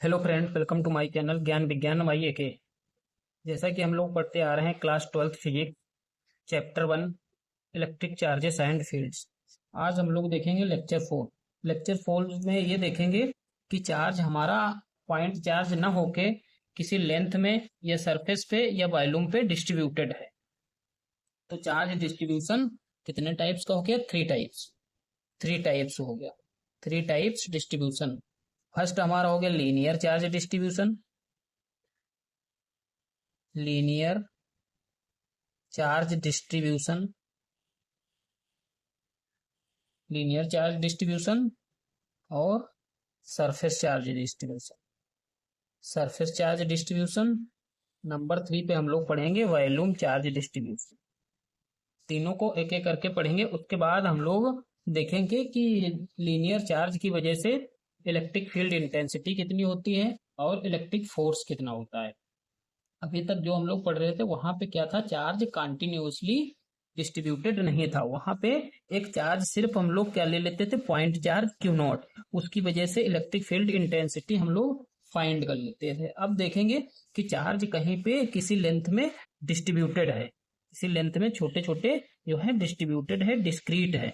Hello friend, welcome to my channel Gyan Vigyan Y के। जैसा कि हम लोग पढ़ते आ रहे हैं class 12th physics chapter 1 electric charges and fields. आज हम लोग देखेंगे लेक्चर 4 में ये देखेंगे कि चार्ज हमारा पॉइंट चार्ज ना होके किसी लेंथ में या सरफेस पे या वॉल्यूम पे डिस्ट्रीब्यूटेड है। तो चार्ज डिस्ट्रीब्यूशन कितने टाइप्स का हो गया? थ्री टाइप्स हो गया। Three types distribution. फर्स्ट हमारा हो गया linear charge distribution. Linear charge distribution linear charge distribution और सरफेस चार्ज डिस्ट्रीब्यूशन। नंबर 3 पे हम लोग पढ़ेंगे वॉल्यूम चार्ज डिस्ट्रीब्यूशन। तीनों को एक एक करके पढ़ेंगे। उसके बाद हम लोग देखेंगे कि लीनियर चार्ज की वजह से इलेक्ट्रिक फील्ड इंटेंसिटी कितनी होती है और इलेक्ट्रिक फोर्स कितना होता है। अभी तक जो हम लोग पढ़ रहे थे वहां पे क्या था? चार्ज कंटिन्यूअसली डिस्ट्रीब्यूटेड नहीं था। वहां पे एक चार्ज सिर्फ हम लोग क्या ले लेते थे? Point charge q not. उसकी वजह से इलेक्ट्रिक फील्ड इंटेंसिटी हम लोग फाइंड कर लेते थे। अब देखेंगे कि चार्ज कहीं पे किसी लेंथ में डिस्ट्रीब्यूटेड है, किसी लेंथ में छोटे छोटे जो है डिस्ट्रीब्यूटेड है, डिस्क्रीट है।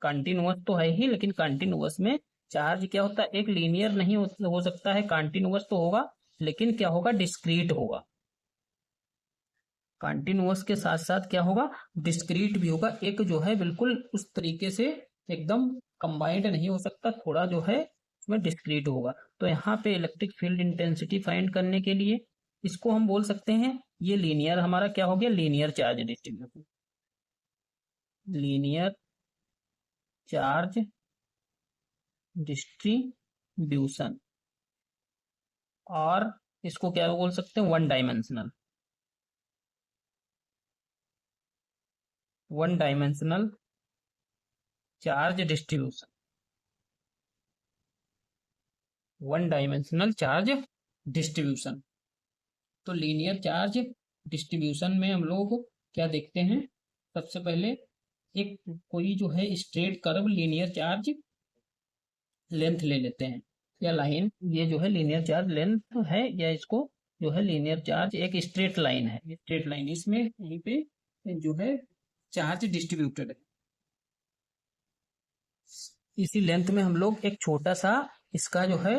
कंटिन्यूअस तो है ही, लेकिन कंटिन्यूअस में चार्ज क्या होता है? एक लीनियर नहीं हो सकता है। कंटिन्यूअस तो होगा लेकिन क्या होगा? डिस्क्रीट होगा। कंटिन्यूअस के साथ साथ क्या होगा? डिस्क्रीट भी होगा। एक जो है बिल्कुल उस तरीके से एकदम कंबाइंड नहीं हो सकता, थोड़ा जो है उसमें डिस्क्रीट होगा। तो यहाँ पे इलेक्ट्रिक फील्ड इंटेंसिटी फाइंड करने के लिए इसको हम बोल सकते हैं, ये लीनियर हमारा क्या हो गया? Linear charge distribution. Linear charge distribution. और इसको क्या बोल सकते हैं? One dimensional charge distribution. One dimensional charge distribution. तो लीनियर चार्ज डिस्ट्रीब्यूशन में हम लोग क्या देखते हैं? सबसे पहले एक कोई जो है straight curve linear charge length ले लेते हैं या लाइन। ये जो है लीनियर चार्ज लेंथ है, या इसको जो है लीनियर चार्ज एक स्ट्रेट लाइन है। स्ट्रेट लाइन, इसमें यहीं पे जो है चार्ज डिस्ट्रीब्यूटेड है। इसी लेंथ में हम लोग एक छोटा सा इसका जो है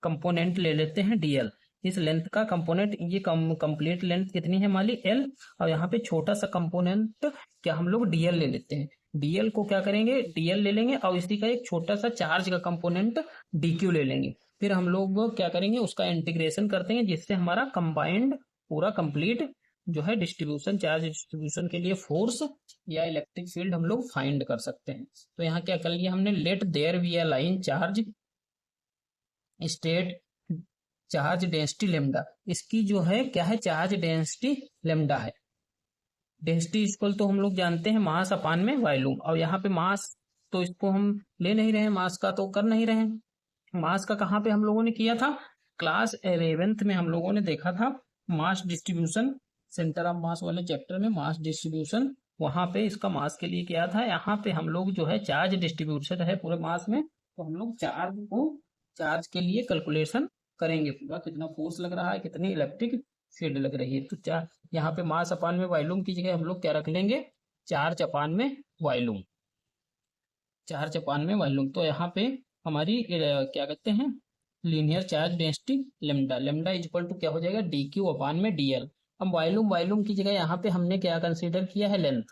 कंपोनेंट ले लेते हैं डीएल। इस लेंथ का कंपोनेंट, ये कंप्लीट लेंथ कितनी है हमारी? एल। और यहाँ पे छोटा सा कंपोनेंट क्या हम लोग डीएल ले लेते हैं। डीएल को क्या करेंगे? डीएल ले लेंगे और इसी का एक छोटा सा चार्ज का कंपोनेंट डीक्यू ले लेंगे। फिर हम लोग क्या करेंगे? उसका इंटीग्रेशन करते हैं, जिससे हमारा कंबाइंड पूरा कंप्लीट जो है डिस्ट्रीब्यूशन, चार्ज डिस्ट्रीब्यूशन के लिए फोर्स या इलेक्ट्रिक फील्ड हम लोग फाइंड कर सकते हैं। तो यहाँ क्या कर लिया हमने? Let there be a line charge state charge density lambda. इसकी जो है क्या है? चार्ज डेंसिटी लेमडा है। डेंसिटी इक्वल तो हम लोग जानते हैं मास अपान में वॉल्यूम। और यहाँ पे मास तो इसको हम ले नहीं रहे हैं, मास का तो कर नहीं रहे हैं। मास का कहाँ पे हम लोगों ने किया था? क्लास 11th में हम लोगों ने देखा था mass distribution, centre of mass वाले चैप्टर में मास डिस्ट्रीब्यूशन। वहां पे इसका मास के लिए क्या था? यहाँ पे हम लोग जो है चार्ज डिस्ट्रीब्यूशन है पूरे मास में, तो हम लोग चार्ज के लिए कैलकुलेशन करेंगे पूरा, कितना फोर्स लग रहा है, कितनी इलेक्ट्रिक फील्ड लग रही है। तो चार यहाँ पे मास अपान में वॉल्यूम की जगह हम लोग क्या रख लेंगे? चार्ज अपान में वॉल्यूम। चार्ज अपान में वॉल्यूम। तो यहाँ पे हमारी क्या कहते हैं? Linear charge density lambda. Lambda is equal to क्या हो जाएगा? डी क्यू अपान में डीएल। अब वॉल्यूम की जगह यहाँ पे हमने क्या कंसीडर किया है? लेंथ।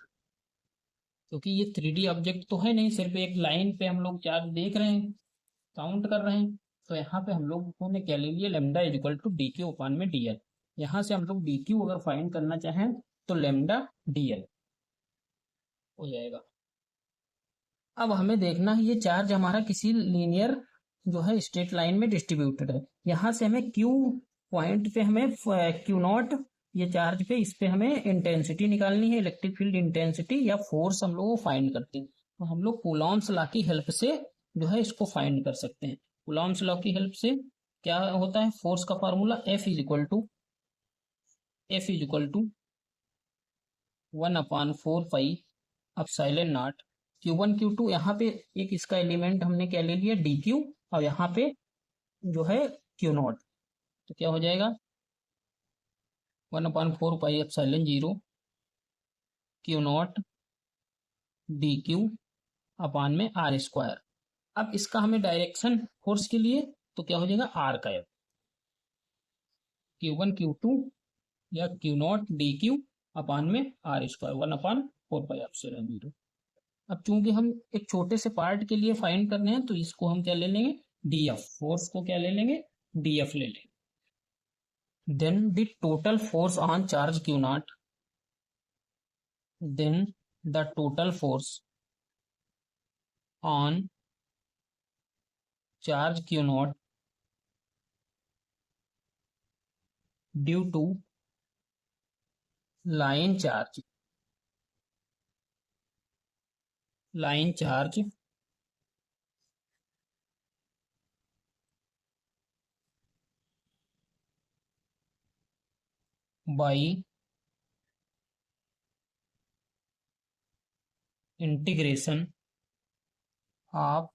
क्योंकि ये 3D ऑब्जेक्ट तो है नहीं, सिर्फ एक लाइन पे हम लोग चार्ज देख रहे हैं, काउंट कर रहे हैं। तो यहाँ पे हम लोगों ने क्या ले लिया? Lambda is equal to D Q upon में डीएल। यहाँ से हम लोग डी क्यू अगर फाइंड करना चाहें तो लेमडा डीएल हो जाएगा। अब हमें देखना है ये चार्ज हमारा किसी लीनियर जो है स्ट्रेट लाइन में डिस्ट्रीब्यूटेड है। यहाँ से हमें क्यू पॉइंट पे हमें क्यू नॉट, ये चार्ज पे, इस पे हमें इंटेंसिटी निकालनी है, इलेक्ट्रिक फील्ड इंटेंसिटी या फोर्स हम लोग फाइंड करते हैं। तो हम लोग कूलॉम्स लॉ की हेल्प से जो है इसको फाइंड कर सकते हैं। कूलॉम्स लॉ की हेल्प से क्या होता है? फोर्स का formula F is equal to 1/4 pi epsilon naught Q1 Q2। यहाँ पे एक इसका एलिमेंट हमने क्या ले लिया? D Q. और यहाँ पे जो है क्यू नॉट, तो क्या हो जाएगा 1/4 pi epsilon 0 Q naught D Q upon में आर स्क्वायर। अब इसका हमें डायरेक्शन फोर्स के लिए तो क्या हो जाएगा आर का Q1 Q2 या Q naught D Q upon में आर स्क्वायर 1/4 पाई एप्सिलॉन 0। अब चूंकि हम एक छोटे से पार्ट के लिए फाइंड करने हैं तो इसको हम क्या ले लेंगे डी एफ, फोर्स को क्या ले लेंगे डी एफ ले लेंगे। Then the total force on charge q naught, then the total force on charge q naught due to line charge by integration of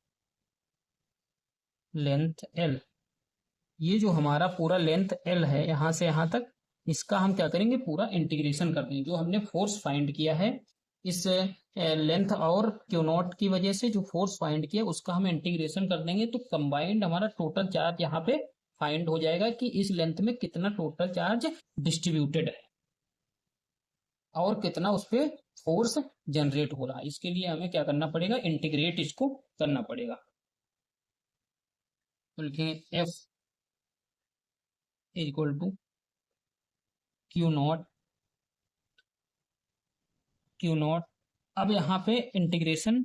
length l. ये जो हमारा पूरा लेंथ एल है यहाँ से यहाँ तक, इसका हम क्या करेंगे पूरा इंटीग्रेशन कर देंगे। जो हमने फोर्स फाइंड किया है इस लेंथ और क्यू नॉट की वजह से जो फोर्स फाइंड किया उसका हम इंटीग्रेशन कर देंगे, तो कंबाइंड हमारा टोटल चार्ज यहाँ पे फाइंड हो जाएगा कि इस लेंथ में कितना टोटल चार्ज डिस्ट्रीब्यूटेड है और कितना उस पर फोर्स जनरेट हो रहा है। इसके लिए हमें क्या करना पड़ेगा इंटीग्रेट इसको करना पड़ेगा। तो लिखेंगे f equal to q naught. अब यहाँ पे integration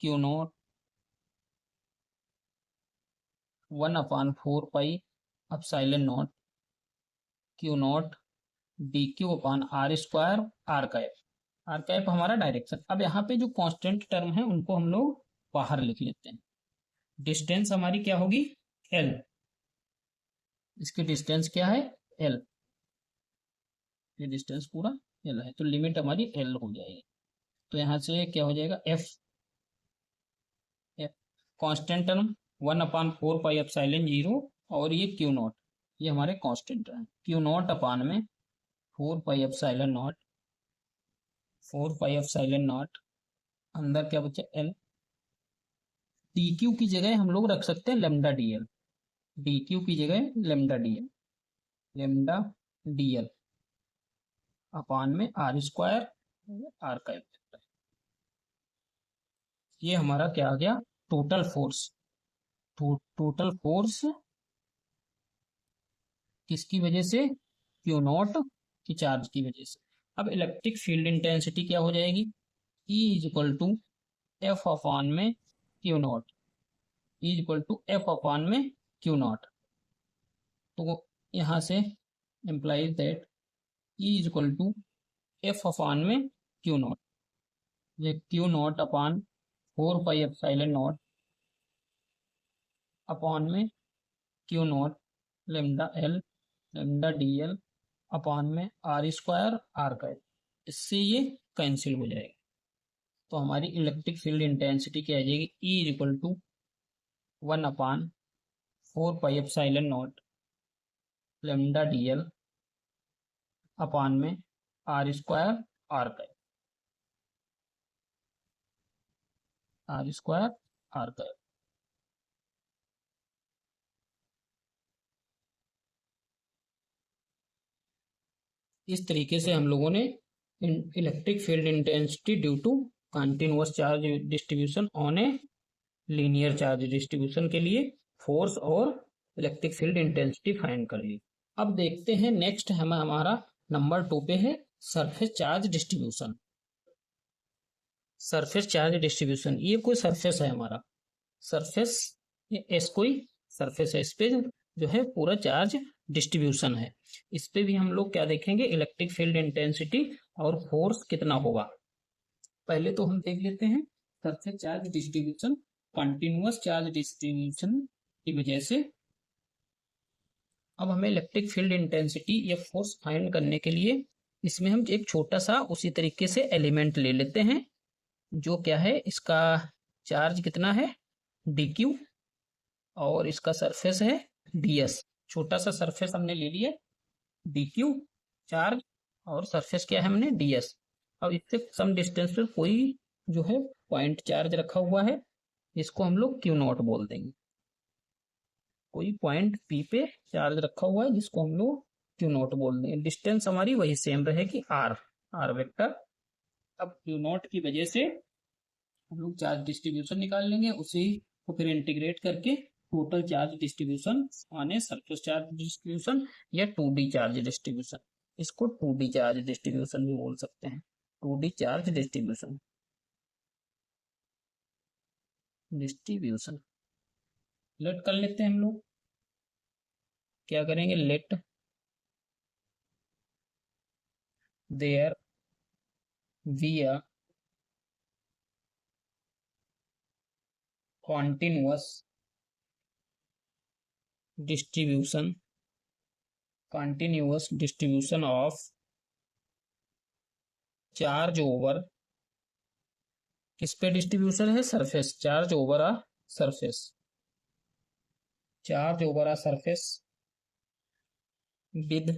q naught 1/4 pi epsilon 0 Q naught D Q upon r square r cap हमारा डायरेक्शन। अब यहाँ पे जो कांस्टेंट टर्म है उनको हम लोग बाहर लिख लेते हैं। डिस्टेंस हमारी क्या होगी एल, इसकी डिस्टेंस क्या है एल, ये डिस्टेंस पूरा एल है, तो लिमिट हमारी एल हो जाएगी। तो यहाँ से क्या हो जाएगा F constant term 1/4 pi epsilon 0 और ये क्यू नॉट, ये हमारे कांस्टेंट टर्म क्यू नॉट अपान में 4 पाई एप्सिलॉन नॉट अंदर क्या बचा एल। डी क्यू की जगह हम लोग रख सकते हैं lambda D L, D q की जगह लेमडा डी एल अपान में आर स्क्वायर आर का। ये हमारा क्या आ गया टोटल फोर्स। टोटल फोर्स किसकी वजह से क्यू नॉट की चार्ज की वजह से। अब इलेक्ट्रिक फील्ड इंटेंसिटी क्या हो जाएगी E is equal to F upon में Q naught, E is equal to F upon में क्यू नॉट। तो यहाँ से implies that E is equal to F upon में क्यू नॉट, ये Q naught upon 4 pi epsilon 0 upon में Q naught lambda L lambda D L upon में are square are का, इससे ये कैंसिल हो जाएगा। तो हमारी इलेक्ट्रिक फील्ड इंटेंसिटी क्या आ जाएगी E is equal to 1/4 pi epsilon 0 lambda D L upon में आर स्क्वायर आर का, आर स्क्वायर आर का। इस तरीके से हम लोगों ने electric field intensity due to continuous charge distribution on a linear charge distribution के लिए फोर्स और इलेक्ट्रिक फील्ड इंटेंसिटी फाइंड कर ली। अब देखते हैं नेक्स्ट हमारा नंबर 2 पे है surface charge distribution. Surface charge distribution, ये कोई सरफेस है हमारा, सरफेस एस कोई सरफेस है, इस पे जो है पूरा चार्ज डिस्ट्रीब्यूशन है। इस पे भी हम लोग क्या देखेंगे इलेक्ट्रिक फील्ड इंटेंसिटी और फोर्स कितना होगा। पहले तो हम देख लेते हैं surface charge distribution. Continuous charge distribution की वजह से अब हमें इलेक्ट्रिक फील्ड इंटेंसिटी या फोर्स फाइंड करने के लिए इसमें हम एक छोटा सा उसी तरीके से एलिमेंट ले लेते हैं जो क्या है, इसका चार्ज कितना है, डी क्यू, और इसका सरफेस है डी एस। छोटा सा सरफेस हमने ले लिया, डी क्यू चार्ज, और सरफेस क्या है हमने, डी एस। अब इससे सम डिस्टेंस पर कोई जो है पॉइंट चार्ज रखा हुआ है, इसको हम लोग क्यू नॉट बोल देंगे। कोई पॉइंट पी पे चार्ज रखा हुआ है जिसको हम लोग क्यू नॉट बोल देंगे। डिस्टेंस हमारी वही सेम रहेगी, आर, आर वेक्टर। अब क्यू नॉट की वजह से हम लोग चार्ज डिस्ट्रीब्यूशन निकाल लेंगे, उसी को फिर इंटीग्रेट करके टोटल चार्ज डिस्ट्रीब्यूशन माने सरफेस चार्ज डिस्ट्रीब्यूशन या 2D चार्ज डिस्ट्रीब्यूशन, इसको 2D चार्ज डिस्ट्रीब्यूशन भी बोल सकते हैं। 2D चार्ज डिस्ट्रीब्यूशन, लेट कर लेते हैं हम लोग। क्या करेंगे, let there be a continuous distribution of charge over, किस पे डिस्ट्रीब्यूशन है, surface, charge over a surface, charge over a surface with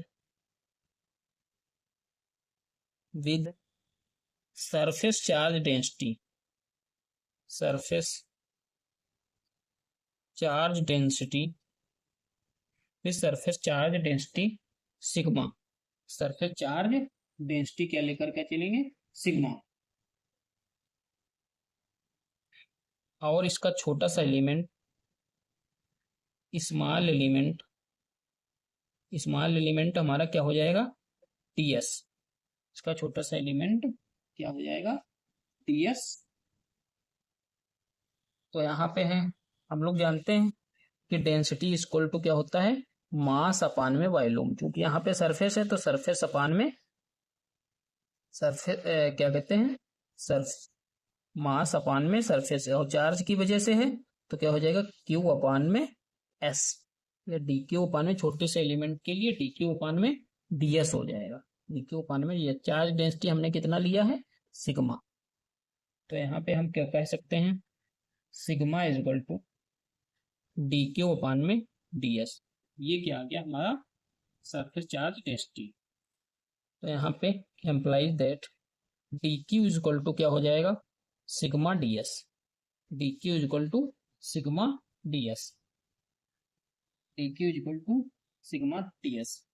surface charge density, surface charge density with surface charge density sigma. Surface charge density क्या लेकर के चलेंगे, sigma. और इसका छोटा सा एलिमेंट, स्मॉल एलिमेंट हमारा क्या हो जाएगा, टीएस। इसका छोटा सा एलिमेंट क्या हो जाएगा, टीएस। तो यहाँ पे है, हम लोग जानते हैं कि डेंसिटी इक्वल टू क्या होता है, मास अपान में वॉल्यूम। क्योंकि यहाँ पे सरफेस है तो सरफेस अपान में सरफेस क्या कहते हैं, सरफ मास अपान में सरफेस है, और चार्ज की वजह से है तो क्या हो जाएगा, क्यू अपान में एस, या डी क्यू अपान में, छोटे से एलिमेंट के लिए डी क्यू अपान में डी एस हो जाएगा। डी क्यू अपान में ये चार्ज डेंसिटी हमने कितना लिया है, सिग्मा। तो यहाँ पे हम क्या कह सकते हैं, sigma is equal to D Q upon में डी एस। ये क्या आ गया हमारा सरफेस चार्ज डेंसिटी। तो यहाँ पे implies that d q is equal to क्या हो जाएगा, sigma D s. D q is equal to sigma D s, d q is equal to sigma D s.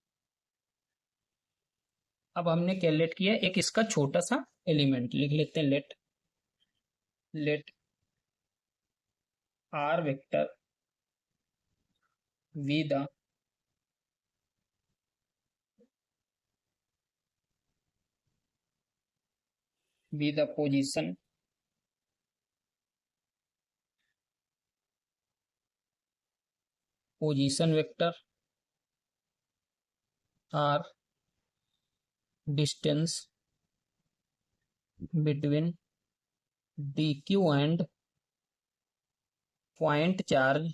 अब हमने क्या लेट किया, एक इसका छोटा सा एलिमेंट लिख लेते हैं, let r vector be the position vector r distance between d q and point charge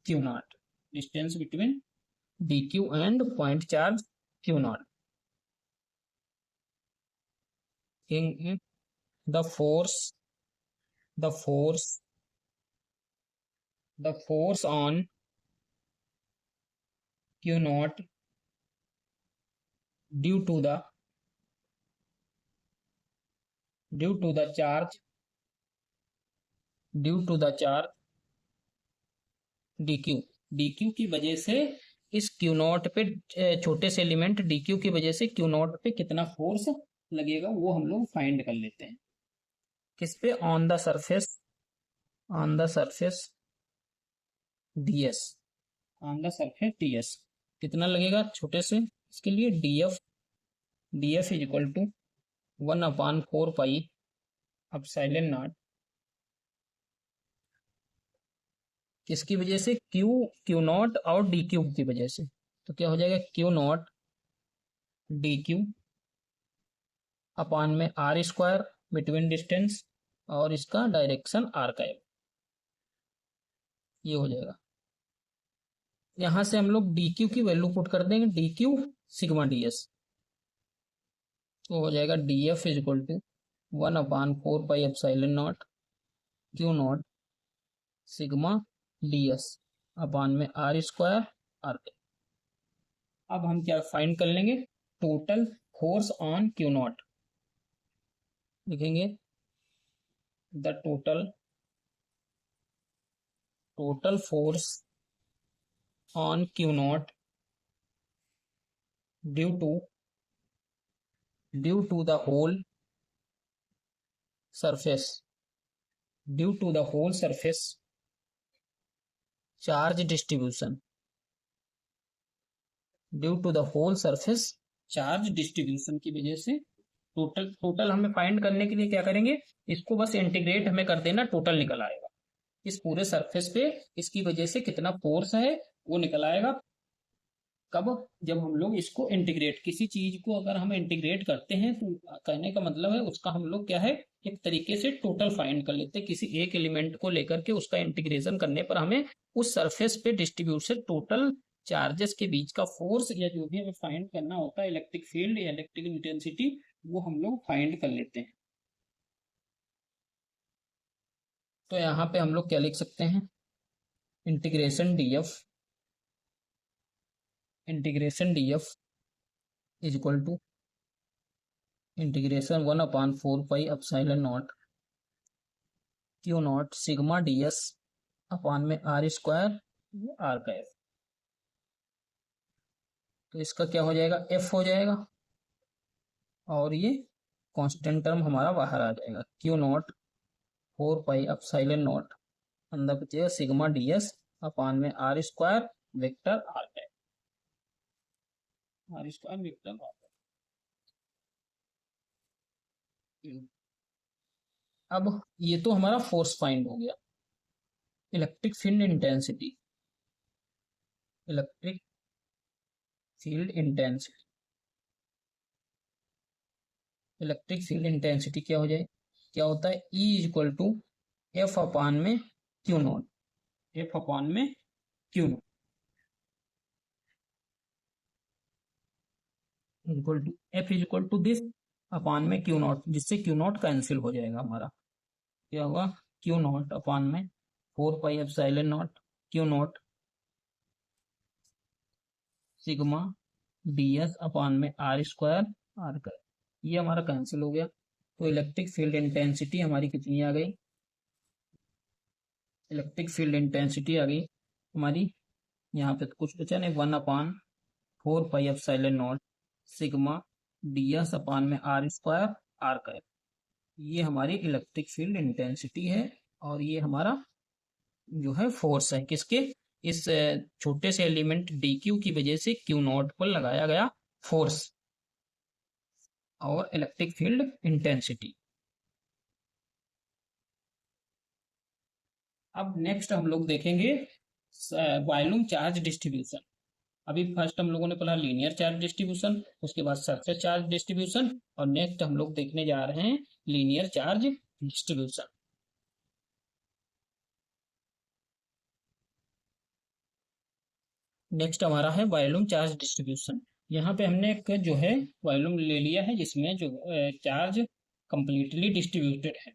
q naught, distance between d q and point charge q naught. in the force on q naught due to the charge dq की वजह से इस Q not पे, छोटे से element D q की वजह से क्यू नॉट पे कितना फोर्स लगेगा वो हम लोग फाइंड कर लेते हैं। किस पे, on the surface ds, on the surface ds कितना लगेगा छोटे से, इसके लिए df is equal to 1/4 pi epsilon naught, किसकी वजह से, क्यू नॉट और डी क्यू की वजह से। तो क्या हो जाएगा, Q naught D Q upon में आर स्क्वायर बिटवीन डिस्टेंस, और इसका डायरेक्शन आर का है, ये हो जाएगा। यहां से हम लोग डी क्यू की वैल्यू पुट कर देंगे, d q sigma D s. तो हो जाएगा d f is equal to 1/4 pi epsilon naught Q naught sigma D S upon में आर स्क्वायर आर। अब हम क्या फाइंड कर लेंगे, total force on Q naught. लिखेंगे the total force on Q naught due to the whole surface due to the whole surface charge distribution due to the whole surface charge distribution की वजह से total हमें find करने के लिए क्या करेंगे, इसको बस इंटीग्रेट हमें कर देना, टोटल निकल आएगा। इस पूरे सरफेस पे इसकी वजह से कितना फोर्स है वो निकल आएगा। कब, जब हम लोग इसको इंटीग्रेट, किसी चीज को अगर हम इंटीग्रेट करते हैं तो कहने का मतलब है उसका हम लोग क्या है, एक तरीके से टोटल फाइंड कर लेते हैं। किसी एक एलिमेंट को लेकर के उसका इंटीग्रेशन करने पर हमें उस सरफेस पे डिस्ट्रीब्यूशन टोटल चार्जेस के बीच का फोर्स या जो भी हमें फाइंड करना होता है, इलेक्ट्रिक फील्ड या इलेक्ट्रिकल इंटेंसिटी, वो हम लोग फाइंड कर लेते हैं। तो यहाँ पे हम लोग क्या लिख सकते हैं, integration d f is equal to integration 1/4 pi epsilon naught Q naught sigma D S upon में आर स्क्वायर आर का एफ। तो इसका क्या हो जाएगा, एफ हो जाएगा, और ये कांस्टेंट टर्म हमारा बाहर आ जाएगा। Q naught 4 pi epsilon naught अंदर बचेगा सिग्मा डी एस अपान में आर स्क्वायर वेक्टर आर का F, R square vector R. अब ये तो हमारा फोर्स फाइंड हो गया। Electric field intensity, electric field intensity, electric field intensity क्या हो जाए, क्या होता है, E is equal to F upon में क्यू नॉट, एफ अपान में Q naught equal to F is equal to this अपान में क्यू नॉट, जिससे क्यू नॉट कैंसिल हो जाएगा हमारा। क्या होगा, क्यू नॉट अपान में 4 pi epsilon naught Q naught sigma D S upon में आर स्क्वायर आर का, ये हमारा कैंसिल हो गया। तो इलेक्ट्रिक फील्ड इंटेंसिटी हमारी कितनी आ गई, इलेक्ट्रिक फील्ड इंटेंसिटी आ गई हमारी, यहाँ पे तो कुछ बचा नहीं, 1/4 pi epsilon not sigma D S upon में आर स्क्वायर आर का, ये हमारी इलेक्ट्रिक फील्ड इंटेंसिटी है। और ये हमारा जो है फोर्स है किसके, इस छोटे से एलिमेंट डी क्यू की वजह से क्यू नॉट पर लगाया गया फोर्स और इलेक्ट्रिक फील्ड इंटेंसिटी। अब नेक्स्ट हम लोग देखेंगे वॉल्यूम चार्ज डिस्ट्रीब्यूशन। अभी फर्स्ट हम लोगों ने पढ़ा लीनियर चार्ज डिस्ट्रीब्यूशन, उसके बाद सरफेस चार्ज डिस्ट्रीब्यूशन, और नेक्स्ट हम लोग देखने जा रहे हैं लीनियर चार्ज डिस्ट्रीब्यूशन। नेक्स्ट हमारा है वॉल्यूम चार्ज डिस्ट्रीब्यूशन। यहाँ पे हमने एक जो है वॉल्यूम ले लिया है जिसमें जो चार्ज कंप्लीटली डिस्ट्रीब्यूटेड है,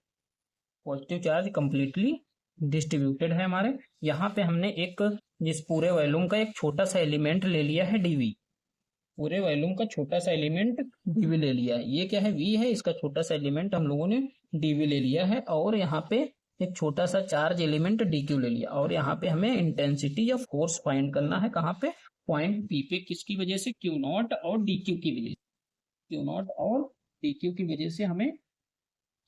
पॉजिटिव चार्ज कंप्लीटली डिस्ट्रीब्यूटेड है हमारे। यहाँ पे हमने एक जिस पूरे वॉल्यूम का एक छोटा सा एलिमेंट ले लिया है डीवी, पूरे वॉल्यूम का छोटा सा एलिमेंट डीवी ले लिया है। ये क्या है, वी है, इसका छोटा सा एलिमेंट हम लोगों ने डीवी ले लिया है, और यहाँ पे एक छोटा सा चार्ज एलिमेंट डी क्यू ले लिया, और यहाँ पे हमें इंटेंसिटी या फोर्स फाइंड करना है कहाँ पे, पॉइंट पी पे, किसकी वजह से, क्यू नॉट और डी क्यू की वजह से, क्यू नॉट और डी क्यू की वजह से हमें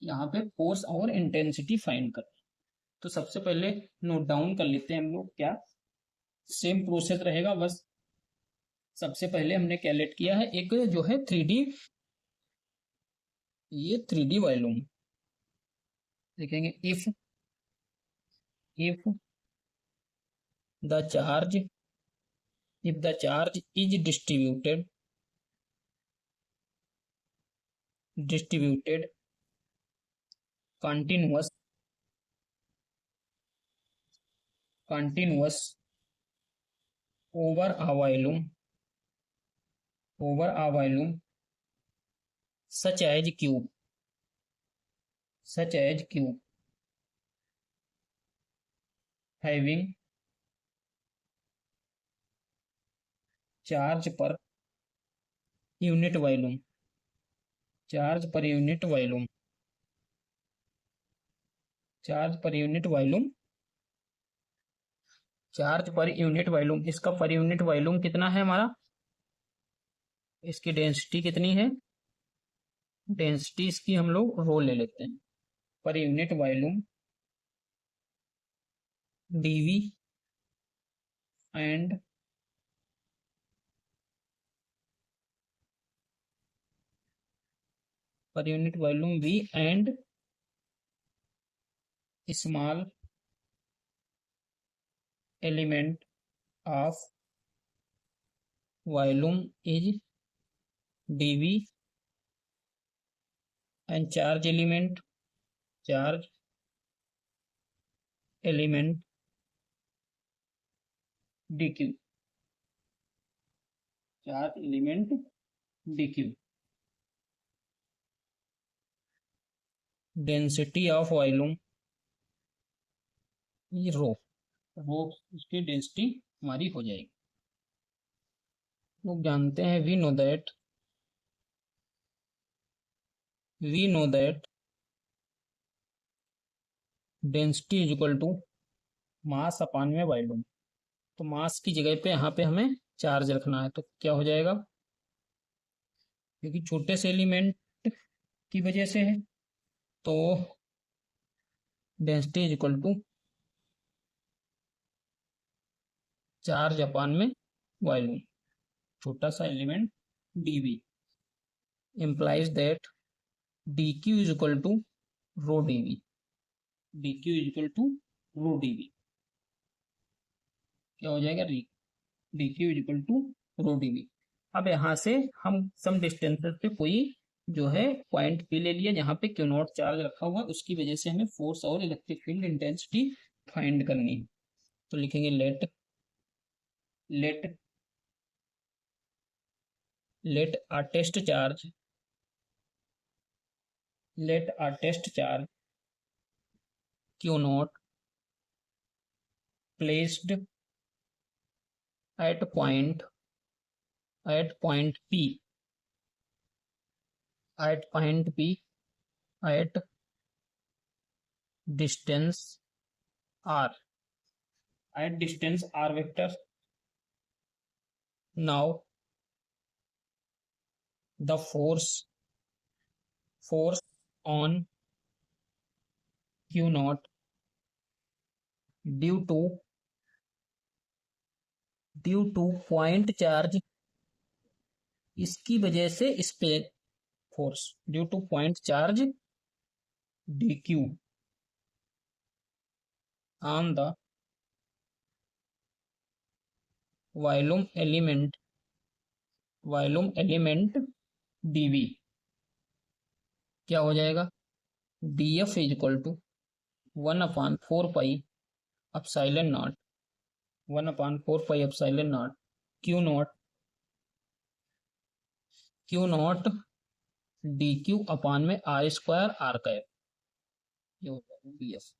यहाँ पे फोर्स और इंटेंसिटी फाइंड करना। तो सबसे पहले नोट डाउन कर लेते हैं हम लोग, क्या सेम प्रोसेस रहेगा, बस सबसे पहले हमने क्या लेट किया है, एक जो है 3D, ये 3D वॉल्यूम देखेंगे। If the charge if the charge is distributed continuous over a volume such as cube, such as cube having charge per unit volume, charge per unit volume, charge per unit volume, charge per unit volume, इसका per unit volume कितना है हमारा, इसकी density कितनी है, density इसकी हम लोग रो ले लेते हैं, per unit volume DV and per unit volume V and small element of volume is DV and charge element, charge element dq, charge element dq, density of volume rho, rho उसकी density हमारी हो जाएगी। लोग जानते हैं we know that density is equal to mass upon में volume, तो मास की जगह पे यहाँ पे हमें चार्ज रखना है, तो क्या हो जाएगा, क्योंकि छोटे से एलिमेंट की वजह से है, तो density is equal to charge upon में वॉल्यूम, छोटा सा element dv implies that dq is equal to rho dv, dq is equal to rho dv, क्या हो जाएगा, dq is equal to rho dv। अब यहाँ से हम सम डिस्टेंसेस पे कोई जो है पॉइंट पी ले लिया जहाँ पे क्यू नॉट चार्ज रखा हुआ, उसकी वजह से हमें फोर्स और इलेक्ट्रिक फील्ड इंटेंसिटी फाइंड करनी है, तो लिखेंगे late a test charge, let a test charge q naught placed at point p at distance r, at distance r vector। Now the force on q naught due to point charge, इसकी वजह से इस पे force due to point charge dq on the volume element dv, क्या हो जाएगा, df is equal to 1/4 epsilon naught, 1/4 epsilon naught q naught dq upon में r square r cap, ये हो जाएगा df।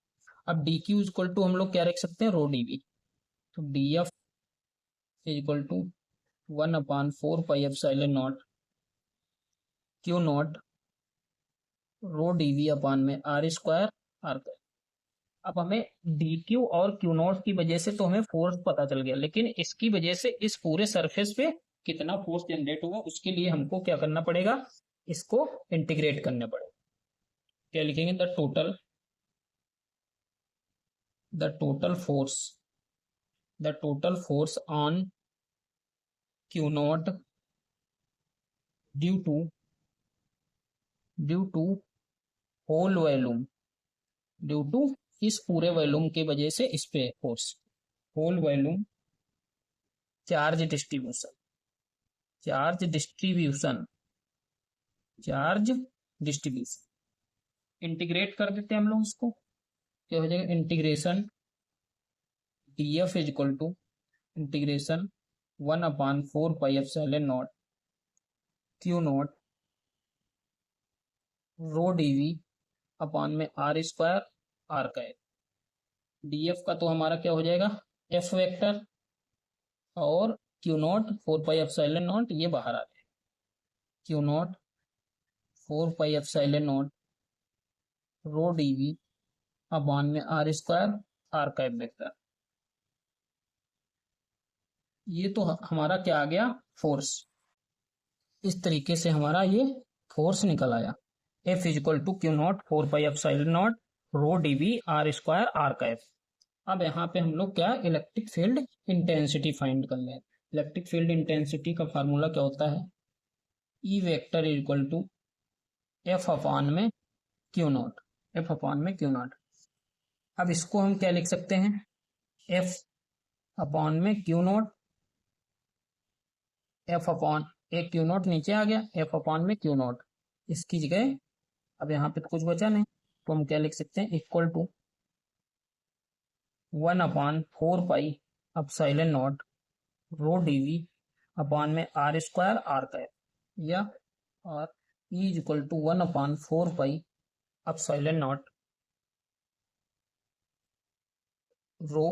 अब dq इज इक्वल टू हम लोग क्या रख सकते हैं, रो dv, तो df is equal to 1/4 epsilon naught q naught rho dv upon में r स्क्वायर r कैप। अब हमें dq और q नॉट की वजह से तो हमें फोर्स पता चल गया, लेकिन इसकी वजह से इस पूरे सरफेस पे कितना फोर्स जनरेट होगा उसके लिए हमको क्या करना पड़ेगा, इसको इंटीग्रेट करना पड़ेगा। क्या लिखेंगे, the total force on q naught due to whole volume, due to इस पूरे वॉल्यूम की वजह से इस पे force, whole volume charge distribution, integrate कर देते हैं हम लोग इसको, क्या हो जाएगा, integration df is equal to integration 1/4 epsilon naught q naught rho DV upon में आर स्क्वायर आर का एफ। डीएफ का तो हमारा क्या हो जाएगा, एफ वेक्टर, और Q naught 4 pi epsilon naught ये बाहर आ जाएगा, Q naught 4 pi epsilon naught rho DV upon में आर स्क्वायर आर का एफ वेक्टर। ये तो हमारा क्या आ गया, फोर्स। इस तरीके से हमारा ये फोर्स निकल आया, f is equal to q naught 4 pi epsilon naught rho dv r square are का एफ। अब यहाँ पे हम लोग क्या इलेक्ट्रिक फील्ड इंटेंसिटी फाइंड कर लें। इलेक्ट्रिक फील्ड इंटेंसिटी का फार्मूला क्या होता है, E vector equal to f upon में क्यू नॉट, एफ अपॉन में क्यू नॉट। अब इसको हम क्या लिख सकते हैं, एफ अपॉन में क्यू नॉट, एफ अपॉन एक क्यू नॉट नीचे आ गया, एफ अपॉन में क्यू नॉट, इसकी जगह अब यहाँ पे तो कुछ बचा नहीं, तो हम क्या लिख सकते हैं, equal to 1/4 pi epsilon naught rho DV upon में आर स्क्वायर आर का एफ, या और E is equal to 1/4 pi epsilon naught rho,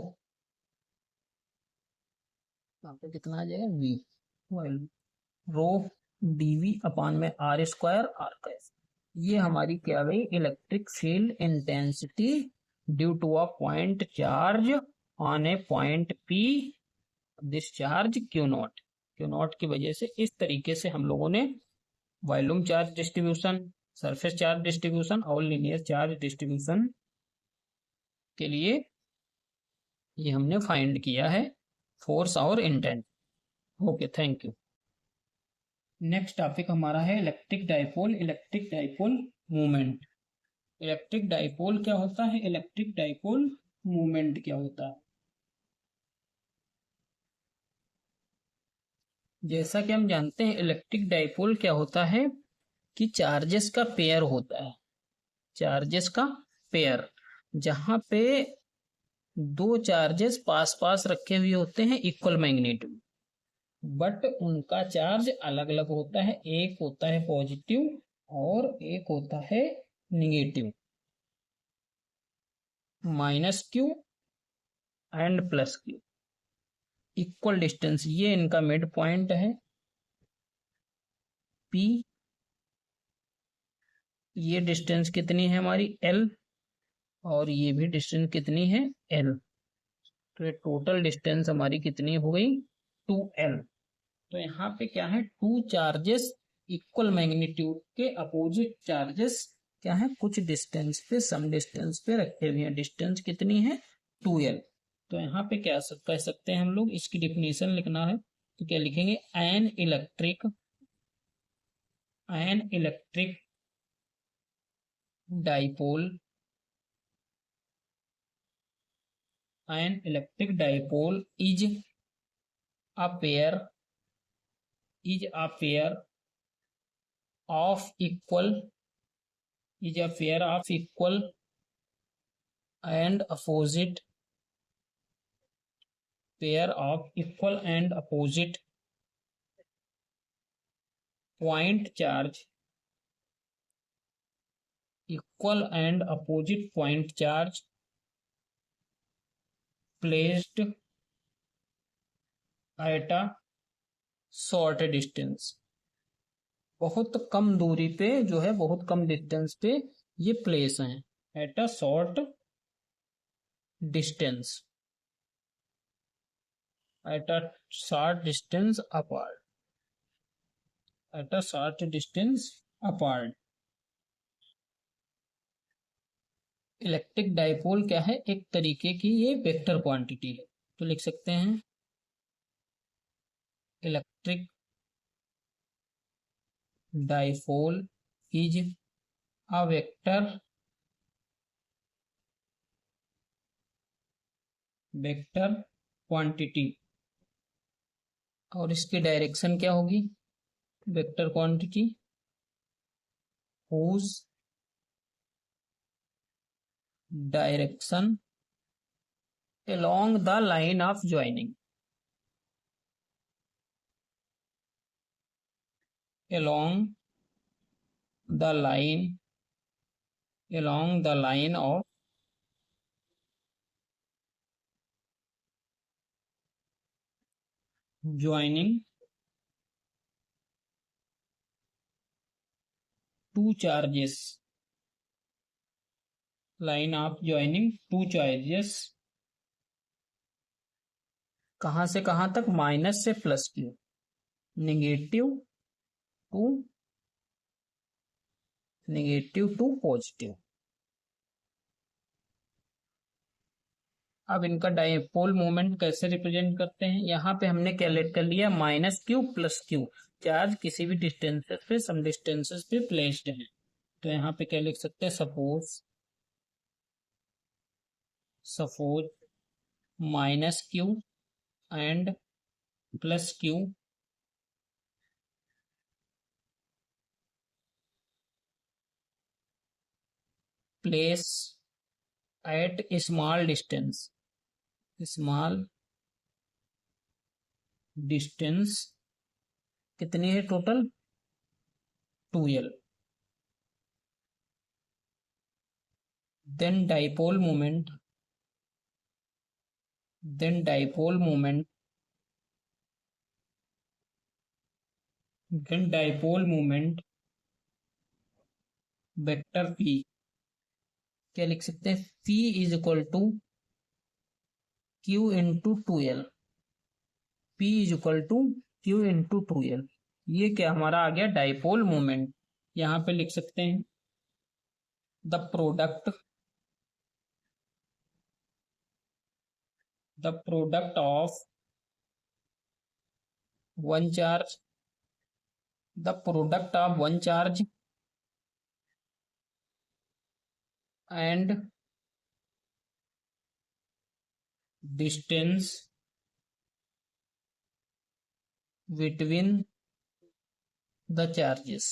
यहाँ पे कितना आ जाएगा वी, रो डीवी अपॉन में आर स्क्वायर आर का एफ। ये हमारी क्या गई, electric field intensity due to a point charge on a point P discharge Q naught. Q naught की वजह से इस तरीके से हम लोगों ने volume charge distribution, surface charge distribution और लीनियर चार्ज डिस्ट्रीब्यूशन के लिए ये हमने फाइंड किया है फोर्स और intent. Okay, thank you. Next topic हमारा है electric dipole, electric dipole movement. Electric dipole क्या होता है, इलेक्ट्रिक डाइपोल मूवमेंट क्या होता है। जैसा कि हम जानते हैं इलेक्ट्रिक डाइपोल क्या होता है कि चार्जेस का पेयर होता है, चार्जेस का पेयर, जहां पे दो चार्जेस पास पास रखे हुए होते हैं इक्वल मैग्नीट्यूड, बट उनका चार्ज अलग अलग होता है, एक होता है पॉजिटिव और एक होता है negative, -q and +q, equal distance, ये इनका मिड पॉइंट है P, ये डिस्टेंस कितनी है हमारी L, और ये भी डिस्टेंस कितनी है L, तो ये टोटल डिस्टेंस हमारी कितनी हो गई 2L। तो यहाँ पे क्या है, टू चार्जेस इक्वल मैग्नीट्यूड के अपोजिट चार्जेस क्या है, कुछ डिस्टेंस पे, सम डिस्टेंस पे रखे हुए हैं, डिस्टेंस कितनी है 2L। तो यहाँ पे क्या कह सकते हैं हम लोग, इसकी डिफिनेशन लिखना है तो क्या लिखेंगे, N electric dipole, N electric dipole is a pair of equal and opposite point charge, placed at a short distance, बहुत कम दूरी पे जो है, बहुत कम डिस्टेंस पे ये प्लेस हैं, at a short distance, at a short distance apart, at a short distance apart. Electric dipole क्या है, एक तरीके की ये वेक्टर क्वांटिटी है, तो लिख सकते हैं electric dipole is a vector quantity, और इसकी डायरेक्शन क्या होगी, vector quantity whose direction along the line of joining, along the line along the line of joining two charges, line of joining two charges, कहाँ से कहाँ तक, minus से plus q, negative to positive. अब इनका dipole moment कैसे represent करते हैं, यहाँ पे हमने कैलकुलेट कर लिया minus Q plus Q, charge किसी भी डिस्टेंसेस पे, सम डिस्टेंसेस पे प्लेस्ड है। तो यहाँ पे क्या लिख सकते हैं, suppose minus q and plus q place at small distance कितनी है total, 2l। then dipole moment vector p क्या लिख सकते हैं, p is equal to q into 2l, p is equal to q into 2l। ये क्या हमारा आ गया डाइपोल मोमेंट। यहाँ पे लिख सकते हैं the product of one charge and distance between the charges